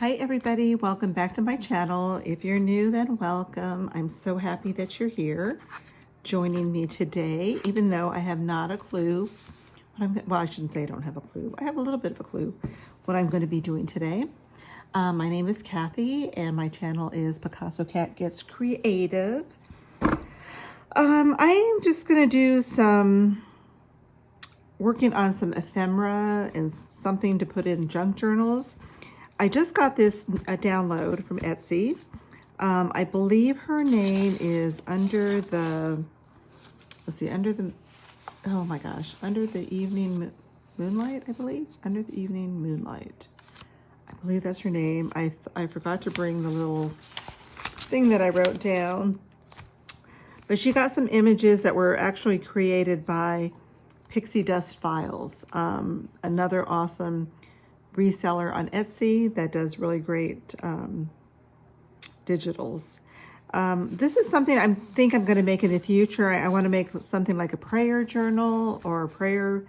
Hi everybody, welcome back to my channel. If you're new, then welcome. I'm so happy that you're here joining me today, even though I have not a clue well, I shouldn't say I don't have a clue. I have a little bit of a clue what I'm going to be doing today. My name is Kathy and my channel is Picasso Cat Gets Creative. I'm just going to do some working on some ephemera and something to put in junk journals. I just got this download from Etsy. I believe her name is Under the Evening Moonlight, I believe. Under the Evening Moonlight. I believe that's her name. I forgot to bring the little thing that I wrote down. But she got some images that were actually created by Pixie Dust Files, another awesome reseller on Etsy that does really great digitals. This is something I think I'm going to make in the future. I want to make something like a prayer journal or a prayer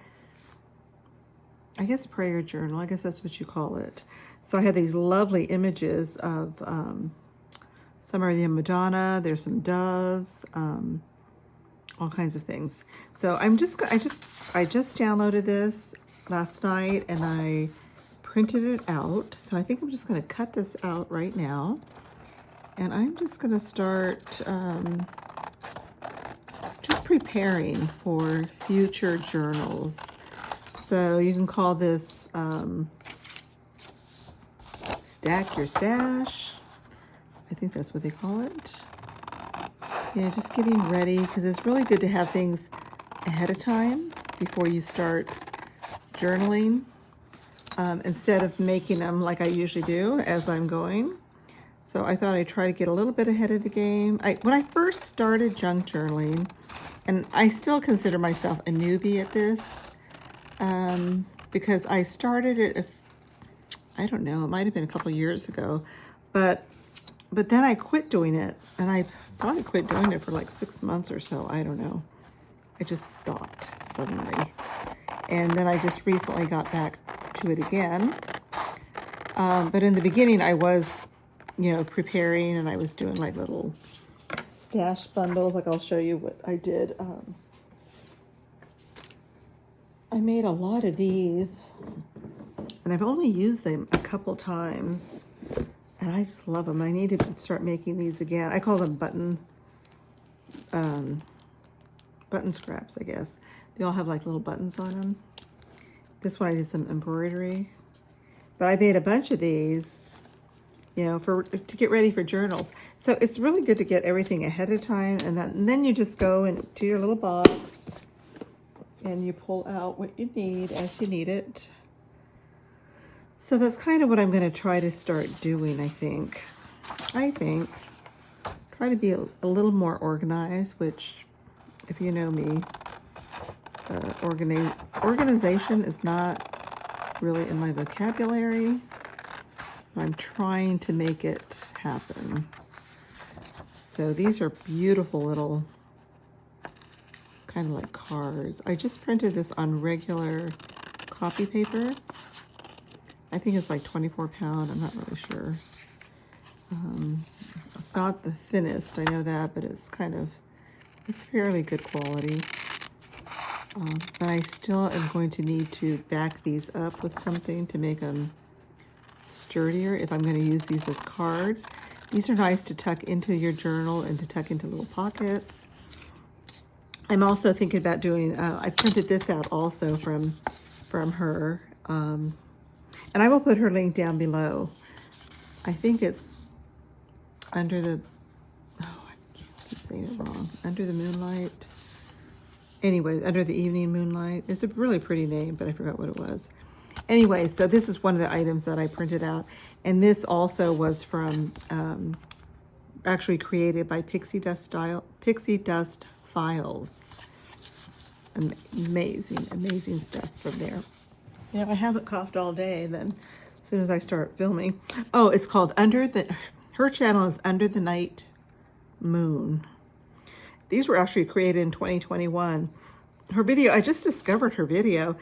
journal. I guess that's what you call it. So I have these lovely images of some are the Madonna. There's some doves, all kinds of things. So I just downloaded this last night and I printed it out. So I think I'm just going to cut this out right now. And I'm just going to start just preparing for future journals. So you can call this Stack Your Stash. I think that's what they call it. Yeah, just getting ready because it's really good to have things ahead of time before you start journaling. Instead of making them like I usually do as I'm going. So I thought I'd try to get a little bit ahead of the game. When I first started junk journaling, and I still consider myself a newbie at this, because I started it, I don't know, it might have been a couple years ago, but then I quit doing it, and I thought I quit doing it for like 6 months or so, I don't know. I just stopped suddenly. And then I just recently got back to it again. But in the beginning I was, preparing and I was doing like little stash bundles. Like I'll show you what I did. I made a lot of these and I've only used them a couple times and I just love them. I need to start making these again. I call them button scraps, I guess. They all have like little buttons on them. This one I did some embroidery. But I made a bunch of these, to get ready for journals. So it's really good to get everything ahead of time. And then you just go into your little box and you pull out what you need as you need it. So that's kind of what I'm going to try to start doing, I think. Try to be a little more organized, which, if you know me, organization is not really in my vocabulary. I'm trying to make it happen. So these are beautiful little kind of like cards. I just printed this on regular copy paper. I think it's like 24 pound. I'm not really sure. It's not the thinnest, I know that, but it's fairly good quality. But I still am going to need to back these up with something to make them sturdier if I'm going to use these as cards. These are nice to tuck into your journal and to tuck into little pockets. I'm also thinking about doing, I printed this out also from her. And I will put her link down below. I think it's Under the, I keep saying it wrong. Under the Moonlight. Anyway, Under the Evening Moonlight. It's a really pretty name, but I forgot what it was. Anyway, so this is one of the items that I printed out. And this also was from, actually created by Pixie Dust Files. Amazing stuff from there. Yeah, I haven't coughed all day then as soon as I start filming. Oh, it's called her channel is Under the Night Moon. These were actually created in 2021. Her video, I just discovered her video,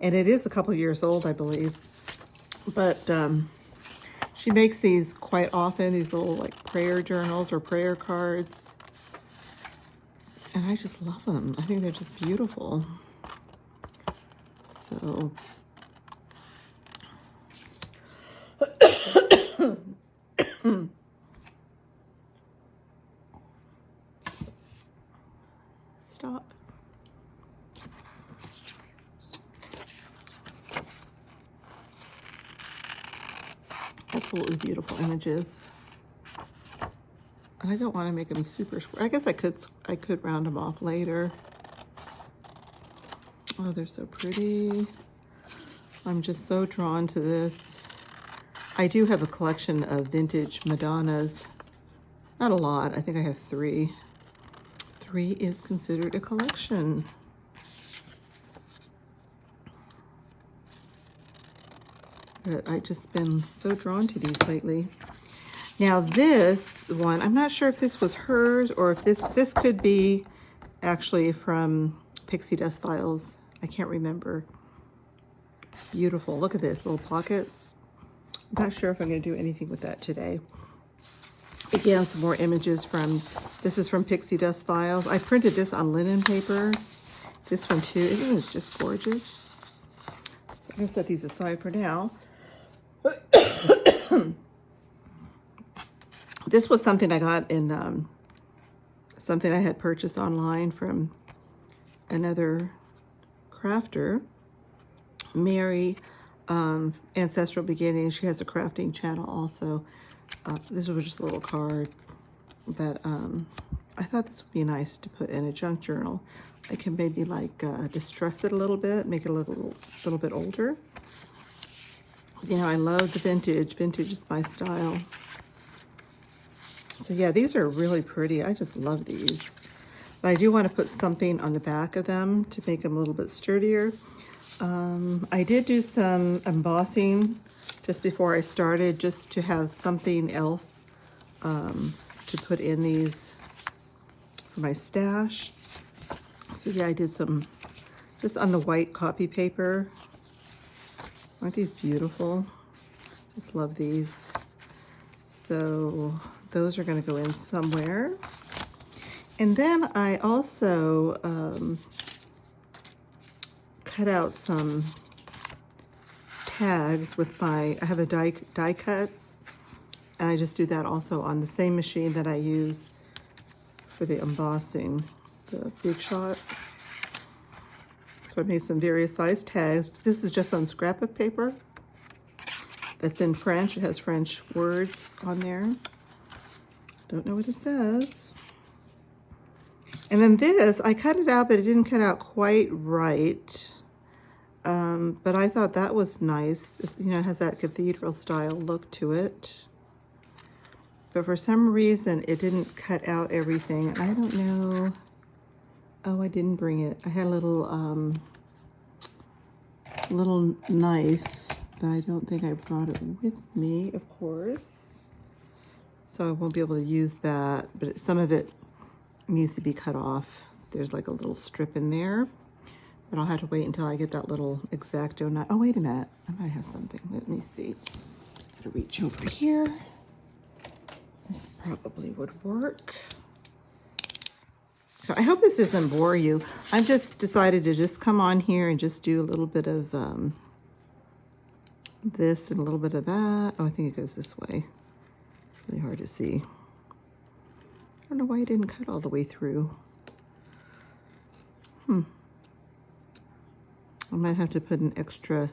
and it is a couple years old, I believe. But She makes these quite often, these little like prayer journals or prayer cards. And I just love them. I think they're just beautiful. So stop. Absolutely beautiful images. And I don't want to make them super square. I guess I could round them off later. Oh, they're so pretty. I'm just so drawn to this. I do have a collection of vintage Madonnas. Not a lot. I think I have 3. 3 is considered a collection. But I've just been so drawn to these lately. Now this one, I'm not sure if this was hers or if this could be actually from Pixie Dust Files. I can't remember. Beautiful. Look at this, little pockets. I'm not sure if I'm going to do anything with that today. Again, some more images from, this is from Pixie Dust Files. I printed this on linen paper. This one too. Isn't this just gorgeous? So I'm going to set these aside for now. This was something I got in, something I had purchased online from another crafter, Mary, Ancestral Beginnings. She has a crafting channel also. This was just a little card, but I thought this would be nice to put in a junk journal. I can maybe like distress it a little bit, make it a little bit older. You know, I love the vintage. Vintage is my style. So yeah, these are really pretty. I just love these. But I do want to put something on the back of them to make them a little bit sturdier. I did do some embossing just before I started, just to have something else to put in these for my stash. So yeah, I did some just on the white copy paper. Aren't these beautiful? Just love these. So those are going to go in somewhere. And then I also cut out some tags with I have a die cuts, and I just do that also on the same machine that I use for the embossing, the Big Shot. So I made some various size tags. This is just on scrapbook paper. That's in French. It has French words on there. Don't know what it says. And then this, I cut it out, but it didn't cut out quite right. But I thought that was nice. It's, you know, it has that cathedral style look to it. But for some reason, it didn't cut out everything. I don't know. Oh, I didn't bring it. I had a little knife, but I don't think I brought it with me, of course. So I won't be able to use that, but some of it needs to be cut off. There's like a little strip in there, but I'll have to wait until I get that little X-Acto knife. Oh, wait a minute. I might have something. Let me see. Gotta reach over here. This probably would work. So I hope this doesn't bore you. I've just decided to just come on here and just do a little bit of this and a little bit of that. Oh, I think it goes this way. It's really hard to see. I don't know why it didn't cut all the way through. I might have to put an extra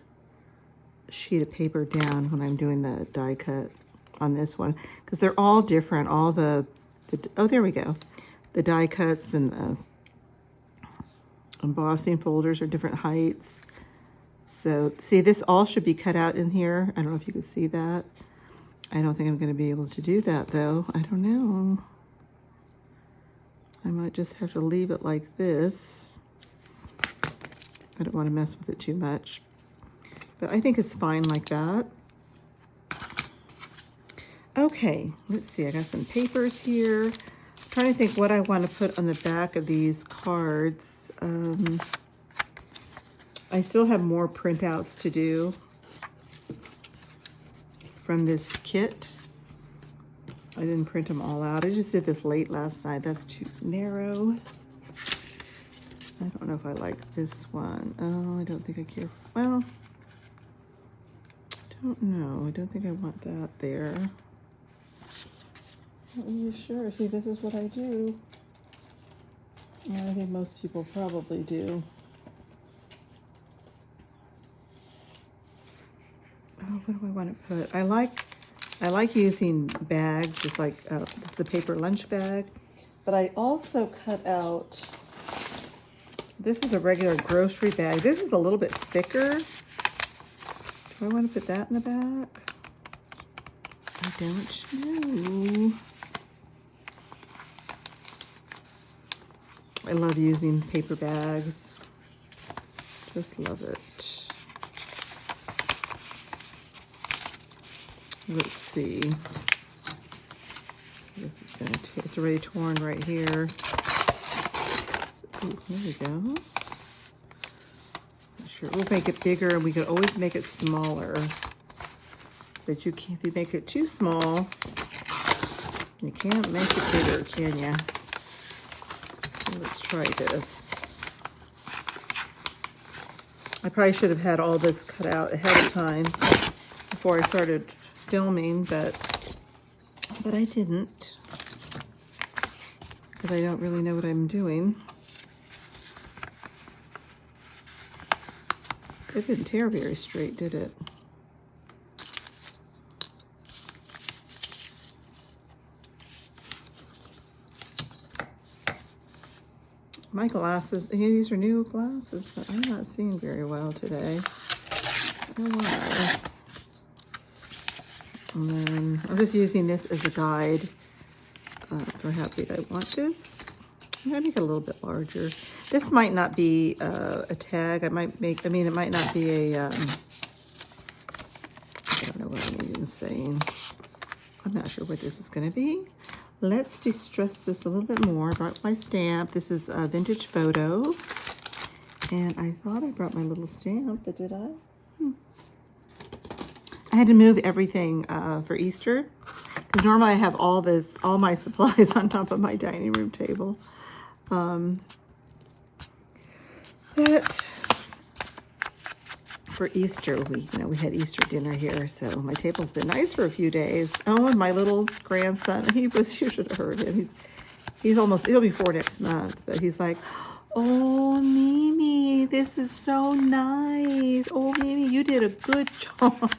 sheet of paper down when I'm doing the die cut on this one, because they're all different. All the oh, there we go. The die cuts and the embossing folders are different heights. So see, this all should be cut out in here. I don't know if you can see that. I don't think I'm going to be able to do that though. I don't know. I might just have to leave it like this. I don't want to mess with it too much, but I think it's fine like that. Okay, let's see. I got some papers here. I'm trying to think what I want to put on the back of these cards. I still have more printouts to do. from this kit. I didn't print them all out. I just did this late last night. That's too narrow. I don't know if I like this one. Oh, I don't think I care. Well, I don't know. I don't think I want that there. Not really sure. See, this is what I do. Yeah, I think most people probably do. Oh, what do I want to put? I like using bags, just like this is a paper lunch bag, but I also cut out. This is a regular grocery bag. This is a little bit thicker. Do I want to put that in the back? I don't know. I love using paper bags. Just love it. Let's see. This is gonna. It's already torn right here. Ooh, there we go. Not sure. We'll make it bigger, and we could always make it smaller. But you can't. If you make it too small, you can't make it bigger, can you? So let's try this. I probably should have had all this cut out ahead of time before I started filming, but I didn't, because I don't really know what I'm doing. It didn't tear very straight, did it? My glasses, yeah, these are new glasses, but I'm not seeing very well today. I don't know why. And then I'm just using this as a guide. For how big I want this. I'm gonna make it a little bit larger. This might not be a tag. It might not be a, I don't know what I'm even saying. I'm not sure what this is gonna be. Let's distress this a little bit more. I brought my stamp. This is a vintage photo. And I thought I brought my little stamp, but did I? I had to move everything for Easter. Because normally I have all my supplies on top of my dining room table. But for Easter, we had Easter dinner here, so my table's been nice for a few days. Oh, and my little grandson, you should have heard him. He'll be 4 next month, but he's like, oh, Mimi, this is so nice. Oh, Mimi, you did a good job.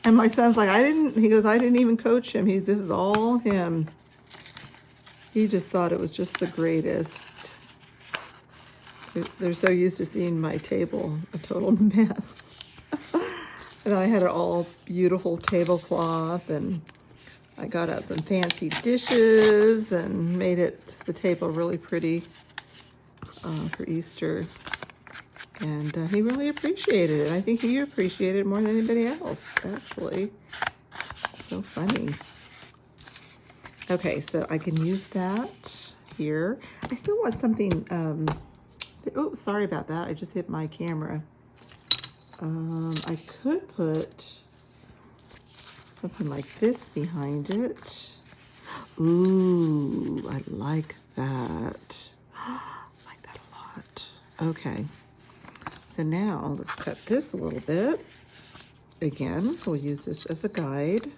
And my son's like, I didn't even coach him. This is all him. He just thought it was just the greatest. They're so used to seeing my table a total mess. And I had an all beautiful tablecloth, and I got out some fancy dishes and made the table really pretty for Easter. And he really appreciated it. I think he appreciated it more than anybody else, actually. So funny. Okay, so I can use that here. I still want something, oh, sorry about that. I just hit my camera. I could put something like this behind it. Ooh, I like that. I like that a lot. Okay. So now let's cut this a little bit. Again, we'll use this as a guide.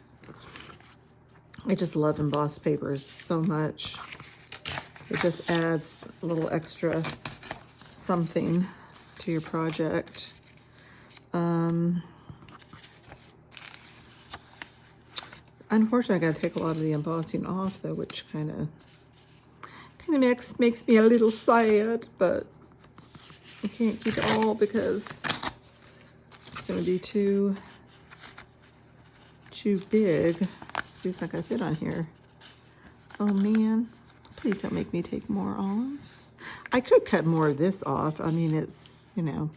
I just love embossed papers so much. It just adds a little extra something to your project. Unfortunately, I gotta take a lot of the embossing off though, which kind of makes me a little sad, but I can't keep it all because it's going to be too big. See, it's not going to fit on here. Oh man, please don't make me take more off. I could cut more of this off. I mean, it's, you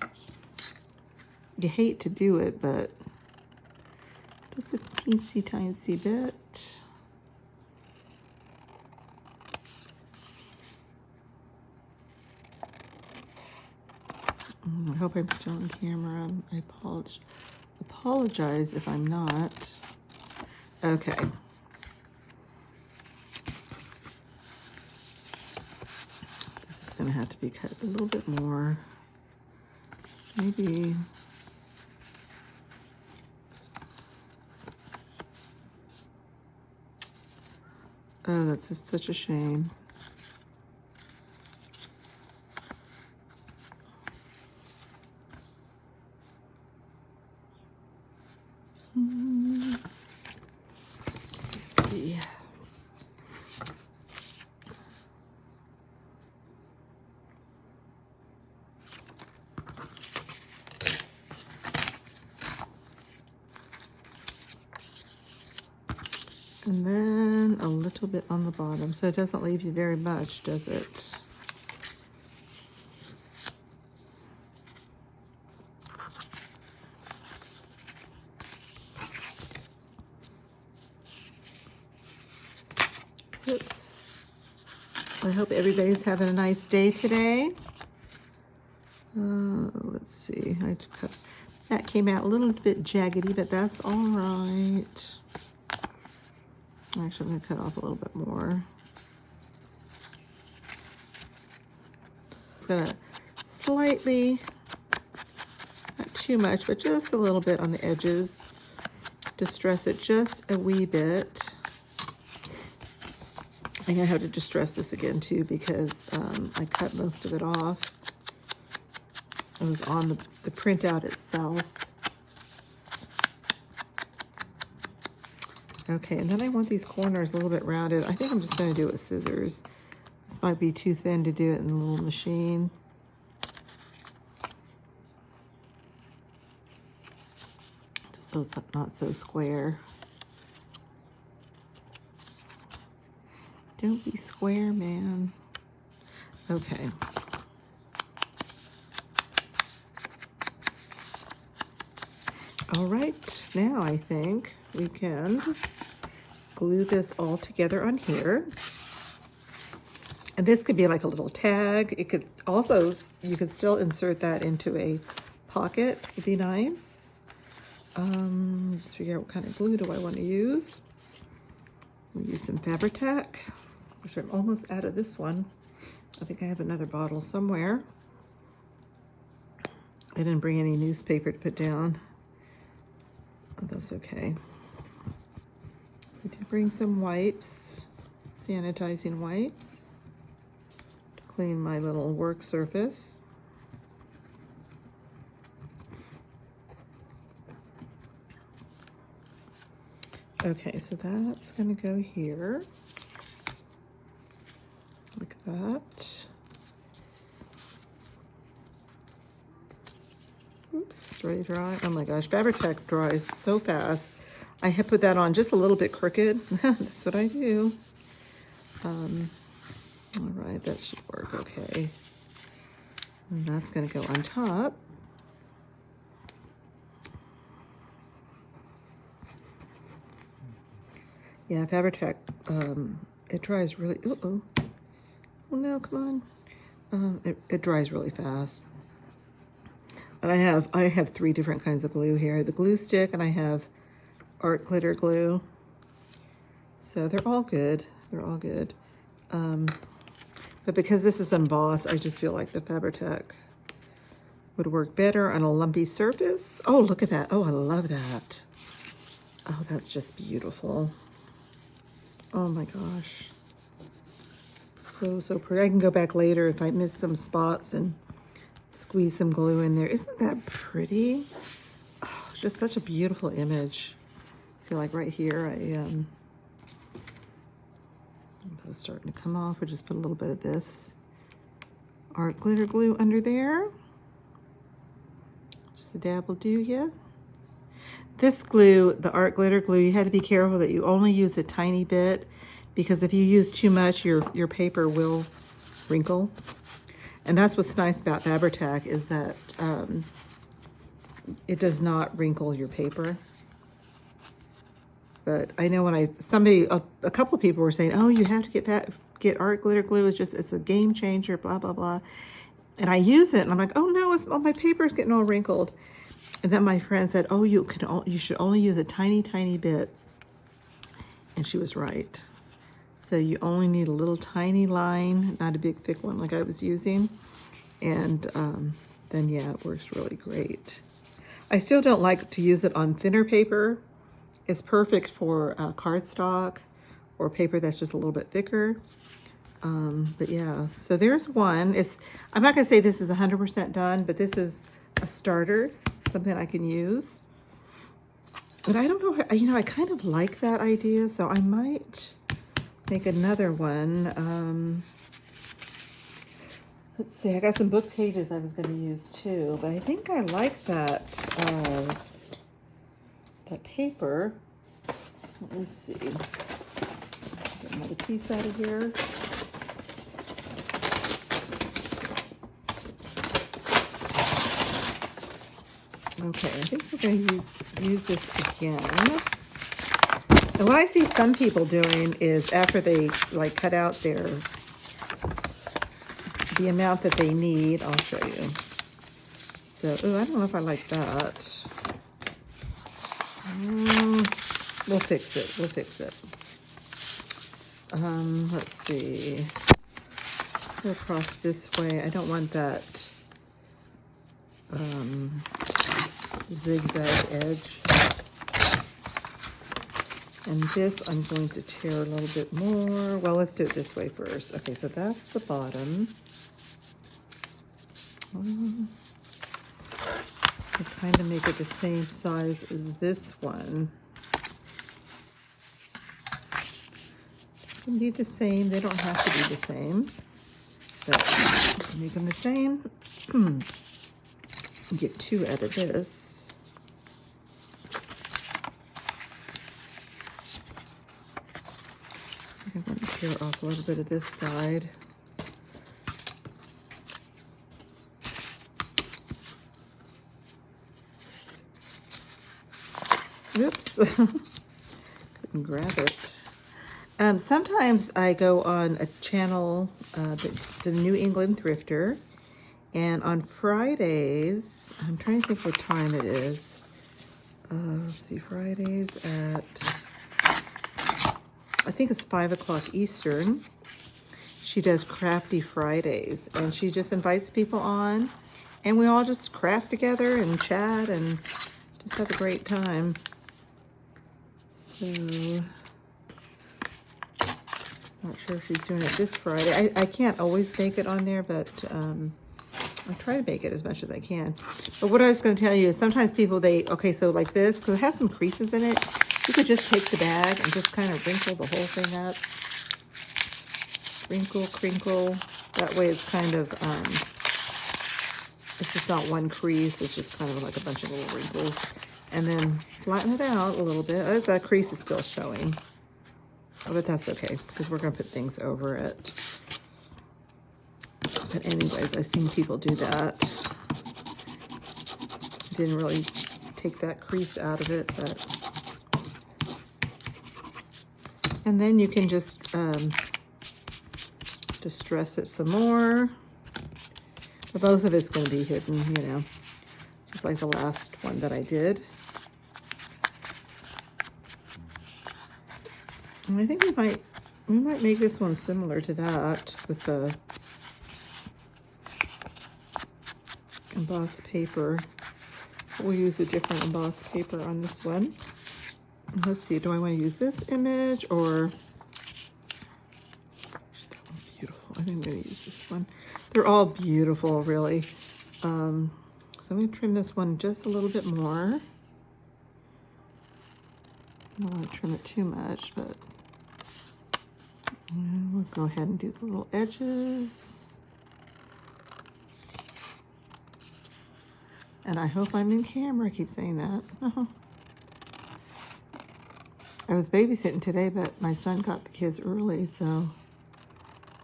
hate to do it, but just a teensy tiny bit. I hope I'm still on camera. I apologize if I'm not. Okay. This is going to have to be cut a little bit more. Maybe. Oh, that's just such a shame. Let's see. And then a little bit on the bottom, so it doesn't leave you very much, does it? Oops. I hope everybody's having a nice day today. Let's see. That came out a little bit jaggedy, but that's all right. Actually, I'm going to cut off a little bit more. It's going to slightly, not too much, but just a little bit on the edges. Distress it just a wee bit. I'm going to have to distress this again too because I cut most of it off. It was on the printout itself. Okay, and then I want these corners a little bit rounded. I think I'm just going to do it with scissors. This might be too thin to do it in the little machine. Just so it's not so square. Don't be square, man. Okay. All right, now I think we can glue this all together on here. And this could be like a little tag. It could also, you could still insert that into a pocket, would be nice. Just figure out what kind of glue do I want to use. We'll use some Fabri-Tac, which I'm almost out of this one. I think I have another bottle somewhere. I didn't bring any newspaper to put down. Oh, that's okay. I did bring some wipes, sanitizing wipes, to clean my little work surface. Okay, so that's gonna go here, like that. Oops, ready to dry. Oh my gosh, Fabri-Tac dries so fast. I have put that on just a little bit crooked. That's what I do. All right, that should work okay. And that's gonna go on top. Yeah, Fabri-Tac, it dries really, oh no, come on. It dries really fast. And I have 3 different kinds of glue here. The glue stick, and I have art glitter glue. So they're all good. They're all good. But because this is embossed, I just feel like the Fabri-Tac would work better on a lumpy surface. Oh, look at that. Oh, I love that. Oh, that's just beautiful. Oh my gosh. So pretty. I can go back later if I miss some spots and squeeze some glue in there. Isn't that pretty? Oh, it's just such a beautiful image. See, like right here, this is starting to come off. We'll just put a little bit of this art glitter glue under there. Just a dab will do ya. This glue, the art glitter glue, you had to be careful that you only use a tiny bit, because if you use too much, your paper will wrinkle. And that's what's nice about Fabri-Tac, is that it does not wrinkle your paper. But I know when a couple of people were saying, oh, you have to get art glitter glue. It's a game changer, blah, blah, blah. And I use it and I'm like, oh no, my paper's getting all wrinkled. And then my friend said, oh, you should only use a tiny, tiny bit. And she was right. So you only need a little tiny line, not a big thick one like I was using. And then yeah, it works really great. I still don't like to use it on thinner paper. It's perfect for cardstock or paper that's just a little bit thicker. But yeah, so there's one. I'm not gonna say this is 100% done, but this is a starter, something I can use. But I don't know, you know, I kind of like that idea, so I might make another one. Let's see, I got some book pages I was gonna use too, but I think I like that, that paper. Let me see. Get another piece out of here. Okay, I think we're going to use this again. And what I see some people doing is after they like cut out the amount that they need, I'll show you. So, I don't know if I like that. We'll fix it. We'll fix it. Let's see. Let's go across this way. I don't want that zigzag edge. And this I'm going to tear a little bit more. Well, let's do it this way first. Okay, so that's the bottom. I kind of make it the same size as this one. They can be the same. They don't have to be the same. But make them the same. Get two out of this. I'm going to tear off a little bit of this side. Oops, couldn't grab it. Sometimes I go on a channel that's a New England Thrifter, and on Fridays, I'm trying to think what time it is. Let's see, Fridays at, I think it's 5 o'clock Eastern. She does Crafty Fridays, and she just invites people on, and we all just craft together and chat and just have a great time. So, not sure if she's doing it this Friday. I can't always make it on there, but I try to make it as much as I can. But what I was going to tell you is sometimes people, okay, so like this, because it has some creases in it, you could just take the bag and just kind of wrinkle the whole thing up. Wrinkle, crinkle. That way it's kind of, it's just not one crease. It's just kind of like a bunch of little wrinkles. And then flatten it out a little bit. Oh, that crease is still showing. Oh, but that's okay, because we're going to put things over it. But anyways, I've seen people do that. Didn't really take that crease out of it, but... And then you can just distress it some more. But most of it's going to be hidden, you know, just like the last one that I did. And I think we might make this one similar to that with the embossed paper. We'll use a different embossed paper on this one. Let's see, do I want to use this image or... That one's beautiful. I think I'm going to use this one. They're all beautiful, really. So I'm going to trim this one just a little bit more. I don't want to trim it too much, but we'll go ahead and do the little edges. And I hope I'm in camera. I keep saying that. I was babysitting today, but my son got the kids early, so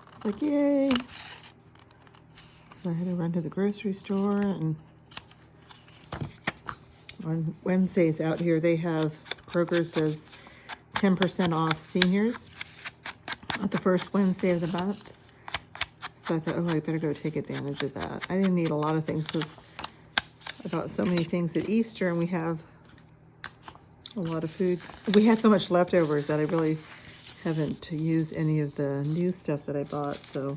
it's like, yay. So I had to run to the grocery store, and on Wednesdays out here, they have, Kroger's does 10% off seniors at the first Wednesday of the month. So I thought, oh, I better go take advantage of that. I didn't need a lot of things because I bought so many things at Easter, and we have a lot of food. We had so much leftovers that I really haven't used any of the new stuff that I bought. So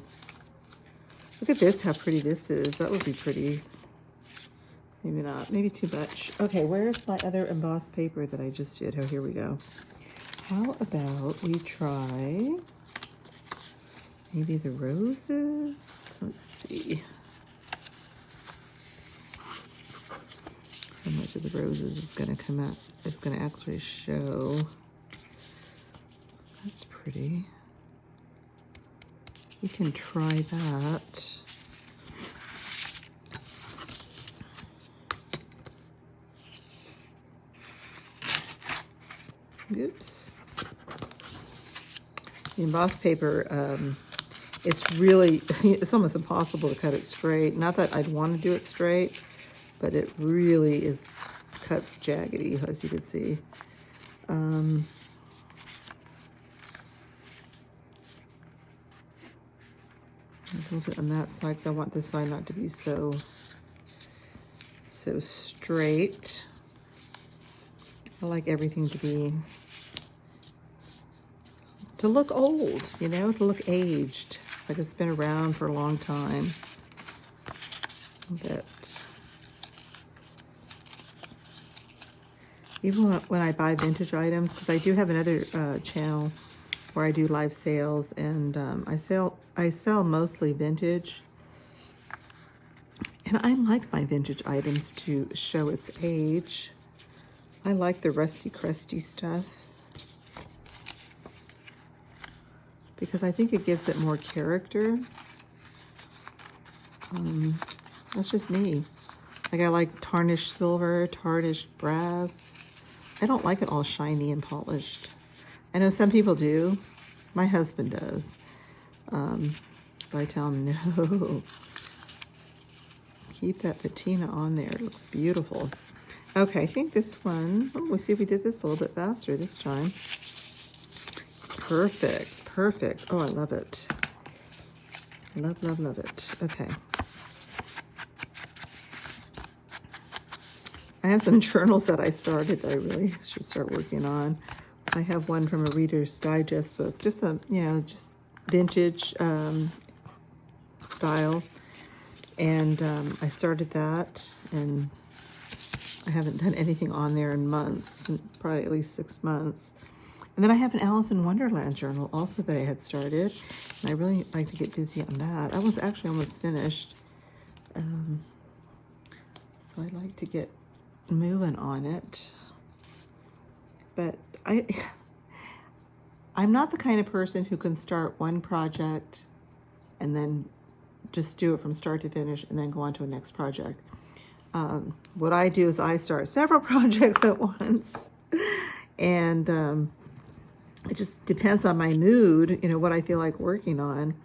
look at this, how pretty this is. That would be pretty. Maybe not, maybe too much. Okay, where's my other embossed paper that I just did? Oh, here we go. How about we try maybe the roses? Let's see. How much of the roses is going to come out? It's going to actually show. That's pretty. We can try that. Oops. The embossed paper, it's really, it's almost impossible to cut it straight. Not that I'd want to do it straight, but it really cuts jaggedy, as you can see. A little bit on that side because I want this side not to be so straight. I like everything to look old, you know, to look aged, like it's been around for a long time. But even when I buy vintage items, because I do have another channel where I do live sales, and I sell mostly vintage, and I like my vintage items to show its age. I like the rusty crusty stuff because I think it gives it more character. That's just me. Like, I like tarnished silver, tarnished brass. I don't like it all shiny and polished. I know some people do. My husband does. But I tell him, no. Keep that patina on there. It looks beautiful. Okay, I think this one, we'll see if we did this a little bit faster this time. Perfect, perfect. Oh, I love it. Love, love, love it. Okay. I have some journals that I started that I really should start working on. I have one from a Reader's Digest book, just just vintage style. And I started that, and I haven't done anything on there in months, probably at least 6 months. And then I have an Alice in Wonderland journal also that I had started, and I really like to get busy on that. I was actually almost finished, so I'd like to get moving on it. But I'm not the kind of person who can start one project and then just do it from start to finish and then go on to a next project. What I do is I start several projects at once, and it just depends on my mood, what I feel like working on.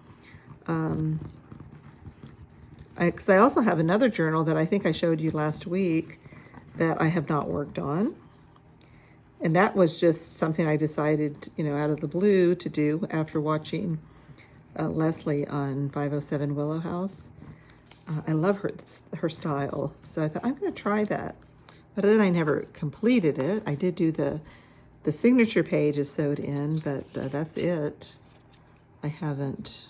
Because I also have another journal that I think I showed you last week that I have not worked on. And that was just something I decided, out of the blue to do after watching Leslie on 507 Willow House. I love her style, so I thought I'm going to try that. But then I never completed it. I did do the signature page is sewed in, but that's it. I haven't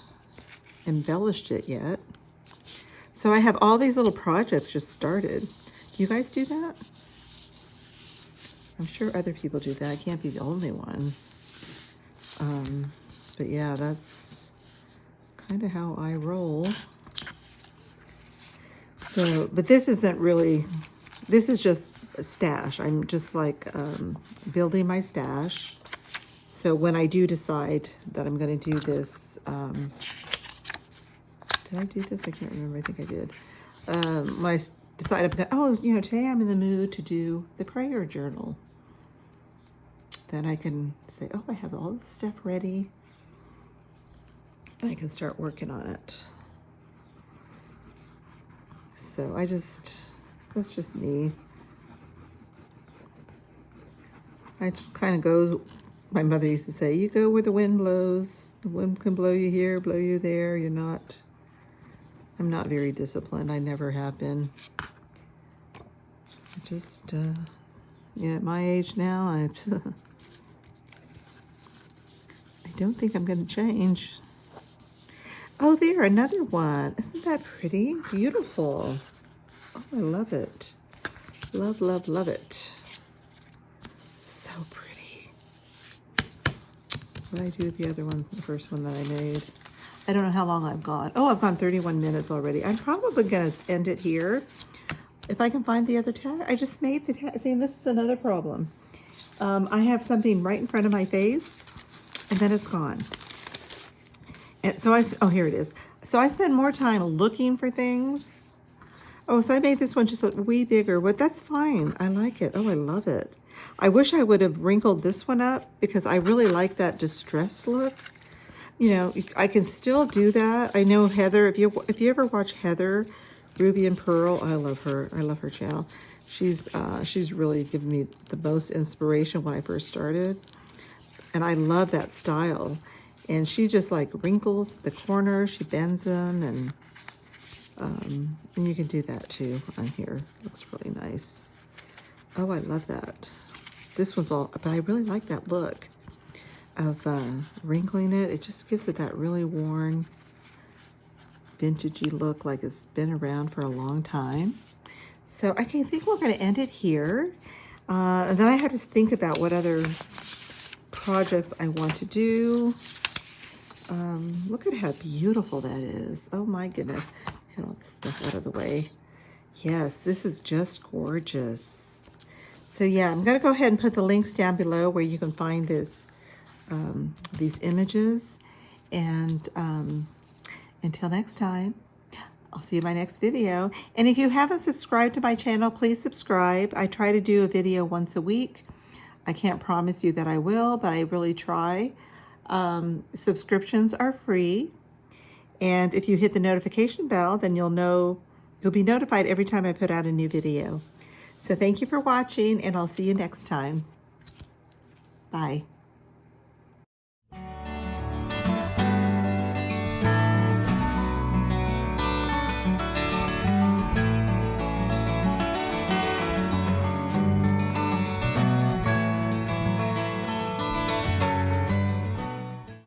embellished it yet. So I have all these little projects just started. Do you guys do that? I'm sure other people do that. I can't be the only one. But yeah, that's kind of how I roll. So, but this isn't really, this is just a stash. I'm just like building my stash. So when I do decide that I'm going to do this, did I do this? I can't remember. I think I did. When I decide I'm going to, today I'm in the mood to do the prayer journal. Then I can say, I have all this stuff ready. And I can start working on it. So that's just me. I kind of go, my mother used to say, you go where the wind blows. The wind can blow you here, blow you there. I'm not very disciplined. I never have been. Just, at my age now, I don't think I'm going to change. Oh, there, another one. Isn't that pretty? Beautiful. Oh, I love it. Love, love, love it. So pretty. What did I do with the other one, the first one that I made? I don't know how long I've gone. Oh, I've gone 31 minutes already. I'm probably going to end it here. If I can find the other tag. I just made the tag. See, this is another problem. I have something right in front of my face, and then it's gone. And so oh, here it is. So I spend more time looking for things. Oh, so I made this one just a wee bigger, but that's fine. I like it. Oh, I love it. I wish I would have wrinkled this one up because I really like that distressed look. You know, I can still do that. I know Heather, if you ever watch Heather, Ruby and Pearl, I love her. I love her channel. She's really given me the most inspiration when I first started. And I love that style. And she just like wrinkles the corners, she bends them, and you can do that too on here. Looks really nice. Oh, I love that. This was all, but I really like that look of wrinkling it. It just gives it that really worn, vintagey look, like it's been around for a long time. So I think we're going to end it here. And then I had to think about what other projects I want to do. Look at how beautiful that is. Oh my goodness. Get all this stuff out of the way. Yes, this is just gorgeous. So yeah, I'm going to go ahead and put the links down below where you can find this, these images. And until next time, I'll see you in my next video. And if you haven't subscribed to my channel, please subscribe. I try to do a video once a week. I can't promise you that I will, but I really try. Subscriptions are free. And if you hit the notification bell, then you'll be notified every time I put out a new video. So thank you for watching, and I'll see you next time. Bye.